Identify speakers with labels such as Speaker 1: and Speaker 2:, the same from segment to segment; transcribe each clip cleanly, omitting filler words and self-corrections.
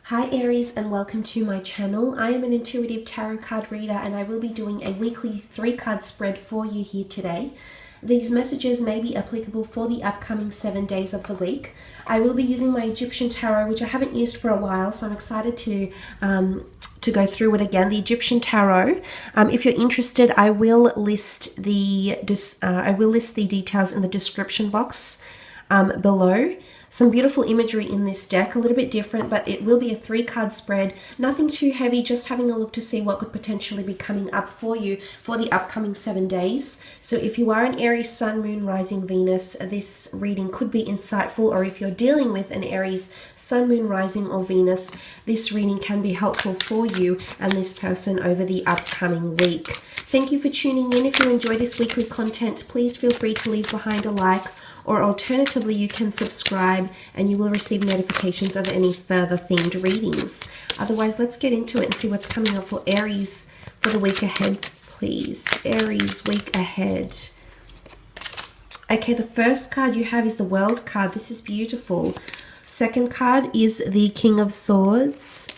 Speaker 1: Hi Aries, and welcome to my channel. I am an intuitive tarot card reader and I will be doing a weekly 3-card spread for you here today. These messages may be applicable for the upcoming 7 days of the week. I will be using my Egyptian tarot, which I haven't used for a while, so I'm excited to go through it again. The Egyptian tarot. If you're interested, I will list the details in the description box below. Some beautiful imagery in this deck, a little bit different, but it will be a 3-card spread. Nothing too heavy, just having a look to see what could potentially be coming up for you for the upcoming 7 days. So if you are an Aries Sun, Moon, Rising, Venus, this reading could be insightful, or if you're dealing with an Aries Sun, Moon, Rising, or Venus, this reading can be helpful for you and this person over the upcoming week. Thank you for tuning in. If you enjoy this weekly content, please feel free to leave behind a like, or alternatively you can subscribe and you will receive notifications of any further themed readings. Otherwise, let's get into it and see what's coming up for Aries for the week ahead, please. Aries, week ahead. Okay, the first card you have is the World card. This is beautiful. Second card is the King of Swords,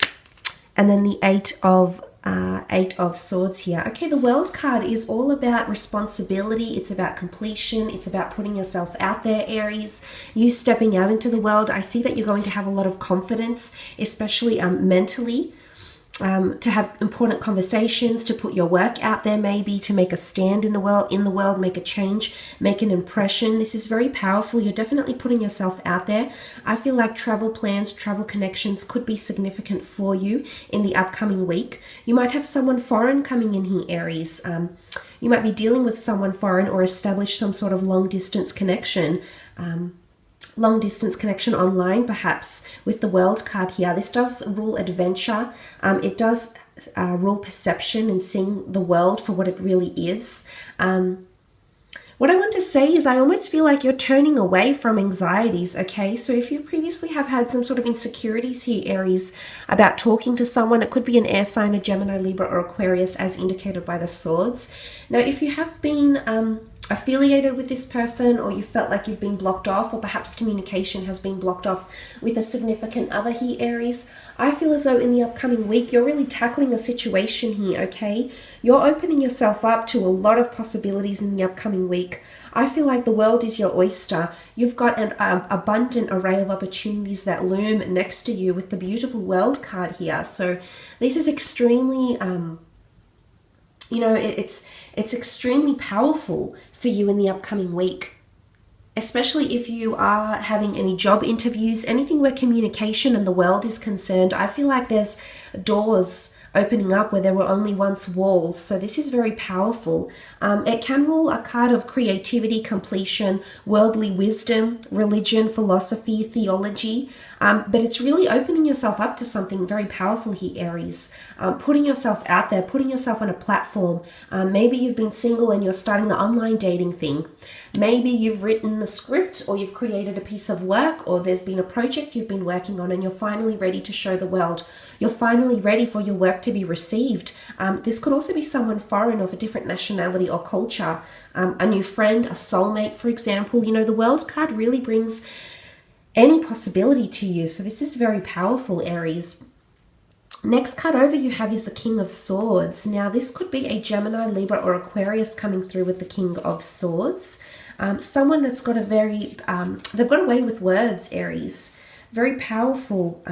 Speaker 1: and then the Eight of Swords here. Okay, the World card is all about responsibility. It's about completion. It's about putting yourself out there, Aries. You stepping out into the world. I see that you're going to have a lot of confidence, especially mentally. To have important conversations, to put your work out there, maybe to make a stand in the world, make a change, make an impression. This is very powerful. You're definitely putting yourself out there. I feel like travel plans, travel connections could be significant for you in the upcoming week. You might have someone foreign coming in here, Aries. You might be dealing with someone foreign or establish some sort of long distance connection. Online, perhaps, with the World card here. This does rule adventure. It does rule perception and seeing the world for what it really is. What I want to say is I almost feel like you're turning away from anxieties, okay? So if you previously have had some sort of insecurities here, Aries, about talking to someone, it could be an air sign, a Gemini, Libra, or Aquarius, as indicated by the swords. Now, if you have been affiliated with this person, or you felt like you've been blocked off, or perhaps communication has been blocked off with a significant other here, Aries, I feel as though in the upcoming week you're really tackling a situation here, okay? You're opening yourself up to a lot of possibilities in the upcoming week. I feel like the world is your oyster. You've got an abundant array of opportunities that loom next to you with the beautiful World card here. So this is extremely it's extremely powerful for you in the upcoming week, especially if you are having any job interviews, anything where communication and the world is concerned. I feel like there's doors opening up where there were only once walls. So this is very powerful. It can rule a card of creativity, completion, worldly wisdom, religion, philosophy, theology. But it's really opening yourself up to something very powerful here, Aries. Putting yourself out there, putting yourself on a platform. Maybe you've been single and you're starting the online dating thing. Maybe you've written a script, or you've created a piece of work, or there's been a project you've been working on and you're finally ready to show the world. You're finally ready for your work to be received. This could also be someone foreign of a different nationality or culture. A new friend, a soulmate, for example. You know, the World card really brings any possibility to you. So this is very powerful, Aries. Next card over you have is the King of Swords. Now, this could be a Gemini, Libra, or Aquarius coming through with the King of Swords. Someone that's got they've got a way with words, Aries. Very powerful.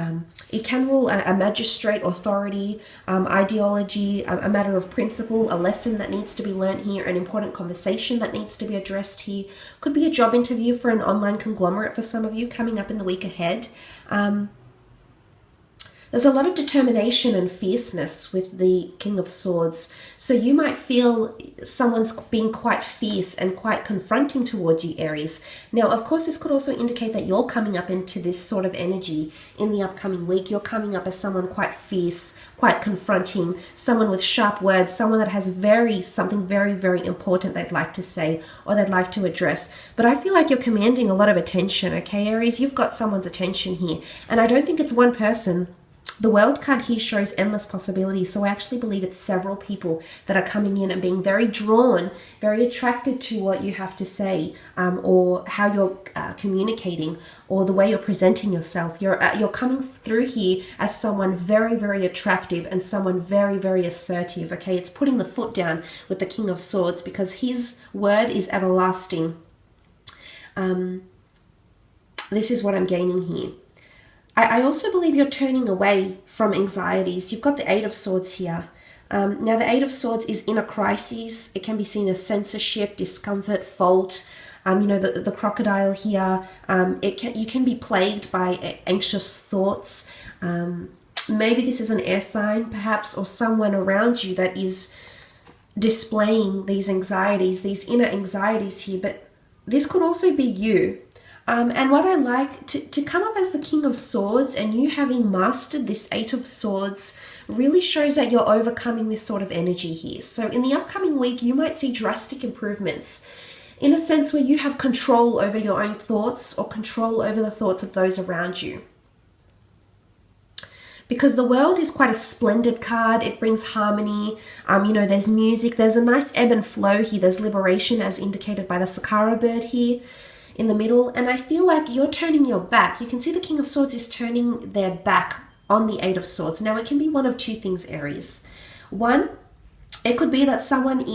Speaker 1: It can rule a magistrate, authority, ideology, a matter of principle, a lesson that needs to be learned here, an important conversation that needs to be addressed here. Could be a job interview for an online conglomerate for some of you coming up in the week ahead. There's a lot of determination and fierceness with the King of Swords. So you might feel someone's being quite fierce and quite confronting towards you, Aries. Now, of course, this could also indicate that you're coming up into this sort of energy in the upcoming week. You're coming up as someone quite fierce, quite confronting, someone with sharp words, someone that has something very, very important they'd like to say or they'd like to address. But I feel like you're commanding a lot of attention, okay, Aries? You've got someone's attention here. And I don't think it's one person The World card here shows endless possibilities, so I actually believe it's several people that are coming in and being very drawn, very attracted to what you have to say, or how you're communicating, or the way you're presenting yourself. You're coming through here as someone very, very attractive and someone very, very assertive. Okay, it's putting the foot down with the King of Swords because his word is everlasting. This is what I'm gaining here. I also believe you're turning away from anxieties. You've got the Eight of Swords here. Now, the Eight of Swords is in a crisis. It can be seen as censorship, discomfort, fault. You know, the crocodile here. You can be plagued by anxious thoughts. Maybe this is an air sign, perhaps, or someone around you that is displaying these anxieties, these inner anxieties here. But this could also be you. And what I like, to come up as the King of Swords and you having mastered this Eight of Swords really shows that you're overcoming this sort of energy here. So in the upcoming week, you might see drastic improvements in a sense where you have control over your own thoughts or control over the thoughts of those around you. Because the World is quite a splendid card. It brings harmony. You know, there's music. There's a nice ebb and flow here. There's liberation as indicated by the Sakara bird here in the middle, and I feel like you're turning your back. You can see the King of Swords is turning their back on the Eight of Swords. Now, it can be one of two things, Aries. One, it could be that someone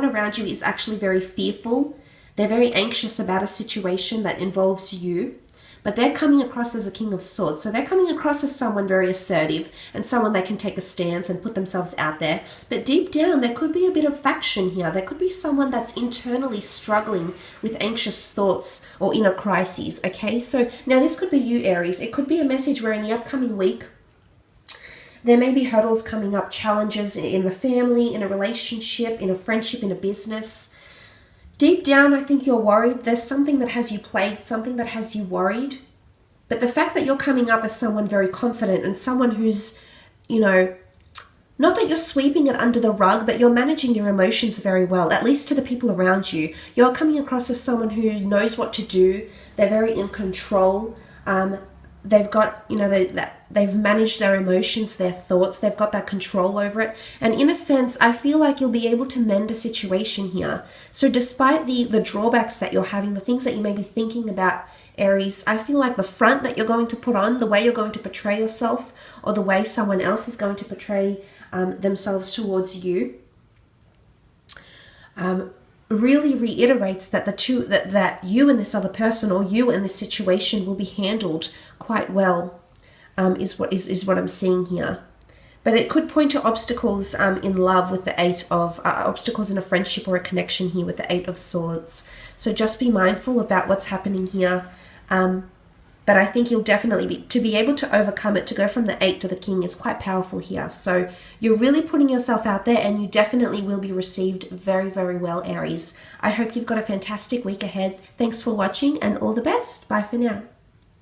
Speaker 1: around you is actually very fearful. They're very anxious about a situation that involves you, but they're coming across as a King of Swords. So they're coming across as someone very assertive and someone that can take a stance and put themselves out there. But deep down, there could be a bit of faction here. There could be someone that's internally struggling with anxious thoughts or inner crises, okay? So now this could be you, Aries. It could be a message where in the upcoming week, there may be hurdles coming up, challenges in the family, in a relationship, in a friendship, in a business. Deep down, I think you're worried. There's something that has you plagued, something that has you worried. But the fact that you're coming up as someone very confident and someone who's, you know, not that you're sweeping it under the rug, but you're managing your emotions very well, at least to the people around you. You're coming across as someone who knows what to do. They're very in control. They've got, you know, they've managed their emotions, their thoughts. They've got that control over it. And in a sense, I feel like you'll be able to mend a situation here. So despite the drawbacks that you're having, the things that you may be thinking about, Aries, I feel like the front that you're going to put on, the way you're going to portray yourself, or the way someone else is going to portray themselves towards you, really reiterates that that you and this other person, or you and this situation, will be handled quite well, is what I'm seeing here. But it could point to obstacles in love with the Eight of obstacles in a friendship or a connection here with the Eight of Swords. So just be mindful about what's happening here. But I think you'll definitely be able to overcome it. To go from the Eight to the King is quite powerful here. So you're really putting yourself out there, and you definitely will be received very, very well, Aries. I hope you've got a fantastic week ahead. Thanks for watching, and all the best. Bye for now.